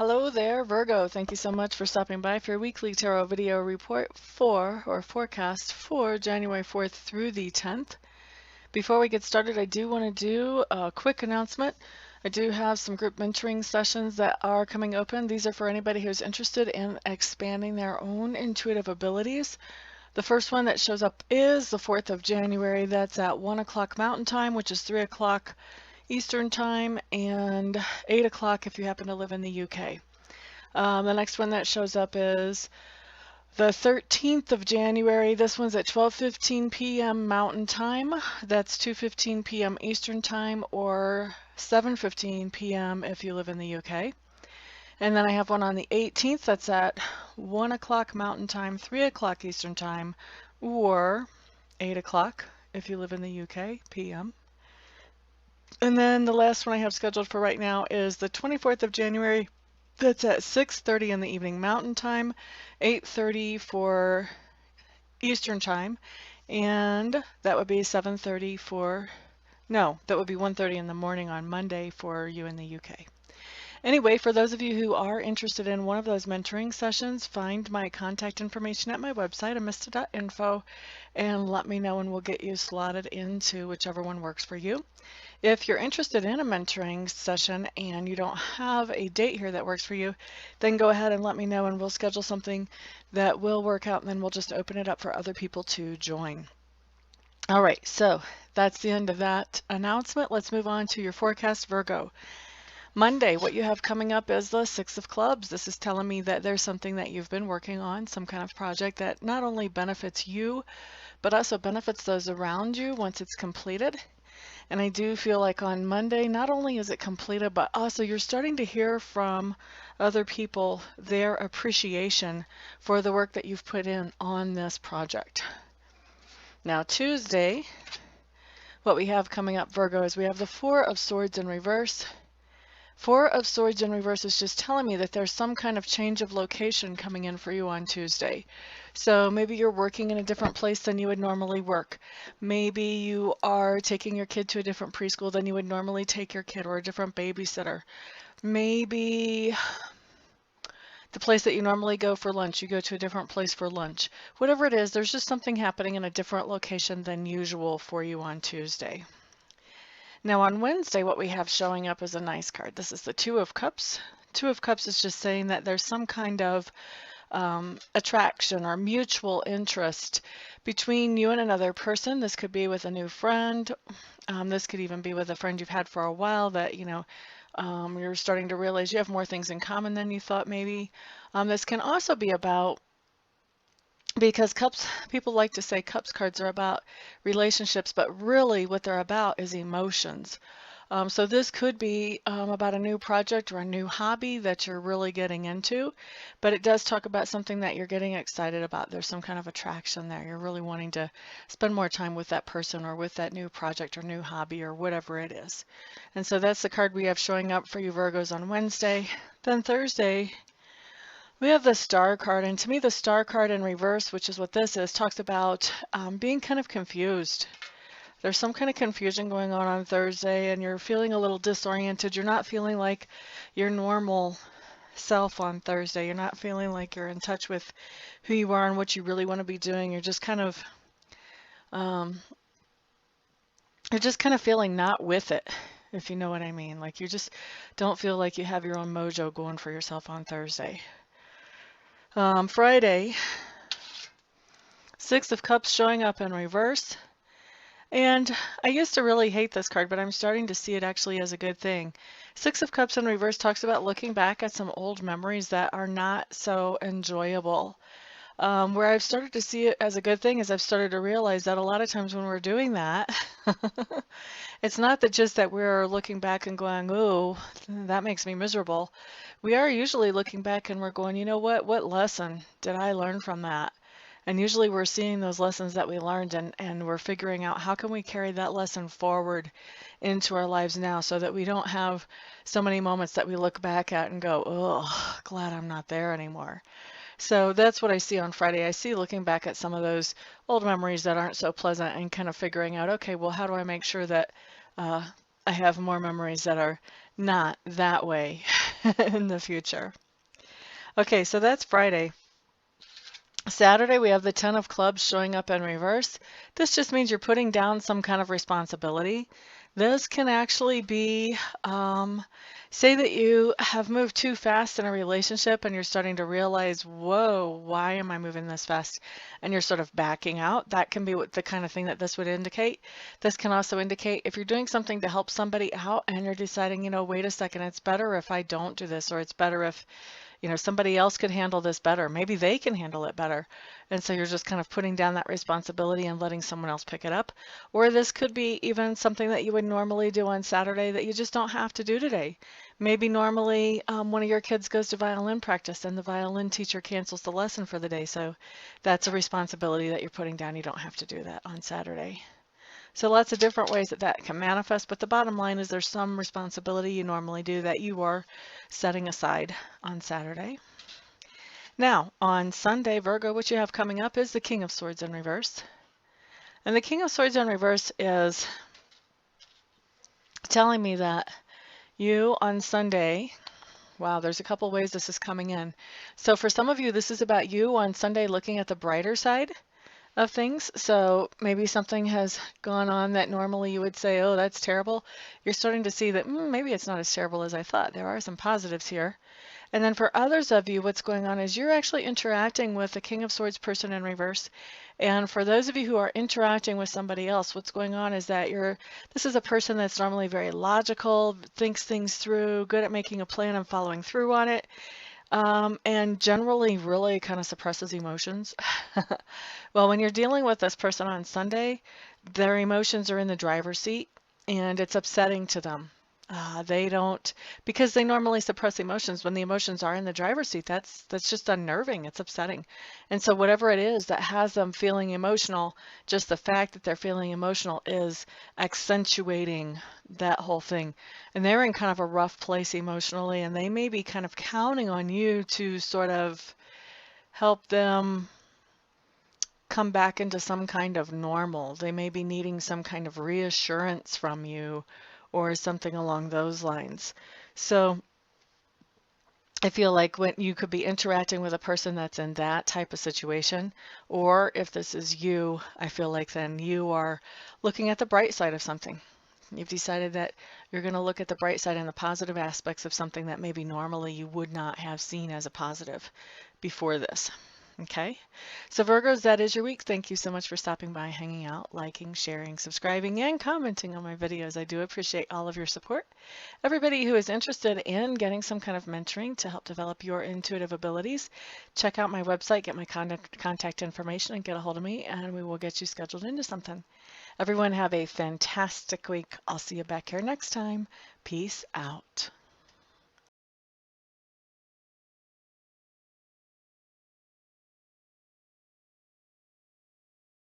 Hello there, Virgo. Thank you so much for stopping by for your weekly tarot video report forecast for January 4th through the 10th. Before we get started, I do want to do a quick announcement. I do have some group mentoring sessions that are coming open. These are for anybody who's interested in expanding their own intuitive abilities. The first one that shows up is the 4th of January. That's at 1 o'clock Mountain Time, which is 3 o'clock Eastern Time, and 8 o'clock if you happen to live in the UK. The next one that shows up is the 13th of January. This one's at 12:15 p.m. Mountain Time. That's 2:15 p.m. Eastern Time, or 7:15 p.m. if you live in the UK. And then I have one on the 18th that's at 1 o'clock Mountain Time, 3 o'clock Eastern Time, or 8 o'clock if you live in the UK p.m. And then the last one I have scheduled for right now is the 24th of January. That's at 6:30 in the evening Mountain Time, 8:30 for Eastern Time, and that would be 7:30 for, no, that would be 1:30 in the morning on Monday for you in the UK. Anyway, for those of you who are interested in one of those mentoring sessions, find my contact information at my website, amista.info, and let me know and we'll get you slotted into whichever one works for you. If you're interested in a mentoring session and you don't have a date here that works for you, then go ahead and let me know and we'll schedule something that will work out, and then we'll just open it up for other people to join. All right, so that's the end of that announcement. Let's move on to your forecast, Virgo. Monday, what you have coming up is the Six of Clubs. This is telling me that there's something that you've been working on, some kind of project that not only benefits you, but also benefits those around you once it's completed. And I do feel like on Monday, not only is it completed, but also you're starting to hear from other people their appreciation for the work that you've put in on this project. Now, Tuesday, what we have coming up, Virgo, is we have the Four of Swords in reverse. Four of Swords in reverse is just telling me that there's some kind of change of location coming in for you on Tuesday. So maybe you're working in a different place than you would normally work. Maybe you are taking your kid to a different preschool than you would normally take your kid, or a different babysitter. Maybe the place that you normally go for lunch, you go to a different place for lunch. Whatever it is, there's just something happening in a different location than usual for you on Tuesday. Now on Wednesday, what we have showing up is a nice card. This is the Two of Cups. Two of Cups is just saying that there's some kind of attraction or mutual interest between you and another person. This could be with a new friend. This could even be with a friend you've had for a while that, you know, you're starting to realize you have more things in common than you thought maybe. This can also be about, because cups, people like to say cups cards are about relationships, but really what they're about is emotions. So this could be about a new project or a new hobby that you're really getting into, but it does talk about something that you're getting excited about. There's some kind of attraction there. You're really wanting to spend more time with that person or with that new project or new hobby or whatever it is. And so that's the card we have showing up for you Virgos on Wednesday. Then Thursday, we have the Star card, and to me the Star card in reverse, which is what this is, talks about being kind of confused. There's some kind of confusion going on Thursday, and you're feeling a little disoriented. You're not feeling like your normal self on Thursday. You're not feeling like you're in touch with who you are and what you really want to be doing. You're just kind of feeling not with it, if you know what I mean. Like you just don't feel like you have your own mojo going for yourself on Thursday. Friday, Six of Cups showing up in reverse. And I used to really hate this card, but I'm starting to see it actually as a good thing. Six of Cups in reverse talks about looking back at some old memories that are not so enjoyable. Where I've started to see it as a good thing is I've started to realize that a lot of times when we're doing that, it's not that just that we're looking back and going, "Ooh, that makes me miserable." We are usually looking back and we're going, you know what lesson did I learn from that? And usually we're seeing those lessons that we learned, and we're figuring out how can we carry that lesson forward into our lives now so that we don't have so many moments that we look back at and go, "Oh, glad I'm not there anymore." So that's what I see on Friday. I see looking back at some of those old memories that aren't so pleasant and kind of figuring out, okay, well, how do I make sure that I have more memories that are not that way in the future. Okay, so that's Friday. Saturday, we have the 10 of clubs showing up in reverse. This just means you're putting down some kind of responsibility. This can actually be, say that you have moved too fast in a relationship and you're starting to realize, whoa, why am I moving this fast? And you're sort of backing out. That can be what the kind of thing that this would indicate. This can also indicate if you're doing something to help somebody out and you're deciding, wait a second, it's better if I don't do this, or it's better if somebody else could handle this better. Maybe they can handle it better. And so you're just kind of putting down that responsibility and letting someone else pick it up. Or this could be even something that you would normally do on Saturday that you just don't have to do today. Maybe normally one of your kids goes to violin practice and the violin teacher cancels the lesson for the day. So that's a responsibility that you're putting down. You don't have to do that on Saturday. So lots of different ways that that can manifest, but the bottom line is there's some responsibility you normally do that you are setting aside on Saturday. Now, on Sunday, Virgo, what you have coming up is the King of Swords in reverse. And the King of Swords in reverse is telling me that you on Sunday, wow, there's a couple ways this is coming in. So for some of you, this is about you on Sunday looking at the brighter side of things. So maybe something has gone on that normally you would say, oh, that's terrible. You're starting to see that maybe it's not as terrible as I thought. There are some positives here. And then for others of you, what's going on is you're actually interacting with the King of Swords person in reverse. And for those of you who are interacting with somebody else, what's going on is that this is a person that's normally very logical, thinks things through, good at making a plan and following through on it. And generally really kind of suppresses emotions. Well, when you're dealing with this person on Sunday, their emotions are in the driver's seat and it's upsetting to them. They don't, because they normally suppress emotions. When the emotions are in the driver's seat, that's just unnerving. It's upsetting. And so whatever it is that has them feeling emotional, just the fact that they're feeling emotional is accentuating that whole thing. And they're in kind of a rough place emotionally, and they may be kind of counting on you to sort of help them come back into some kind of normal. They may be needing some kind of reassurance from you or something along those lines. So I feel like when you could be interacting with a person that's in that type of situation, or if this is you, I feel like then you are looking at the bright side of something. You've decided that you're going to look at the bright side and the positive aspects of something that maybe normally you would not have seen as a positive before this. Okay, so Virgos, that is your week. Thank you so much for stopping by, hanging out, liking, sharing, subscribing, and commenting on my videos. I do appreciate all of your support. Everybody who is interested in getting some kind of mentoring to help develop your intuitive abilities, check out my website, get my contact information, and get a hold of me, and we will get you scheduled into something. Everyone have a fantastic week. I'll see you back here next time. Peace out.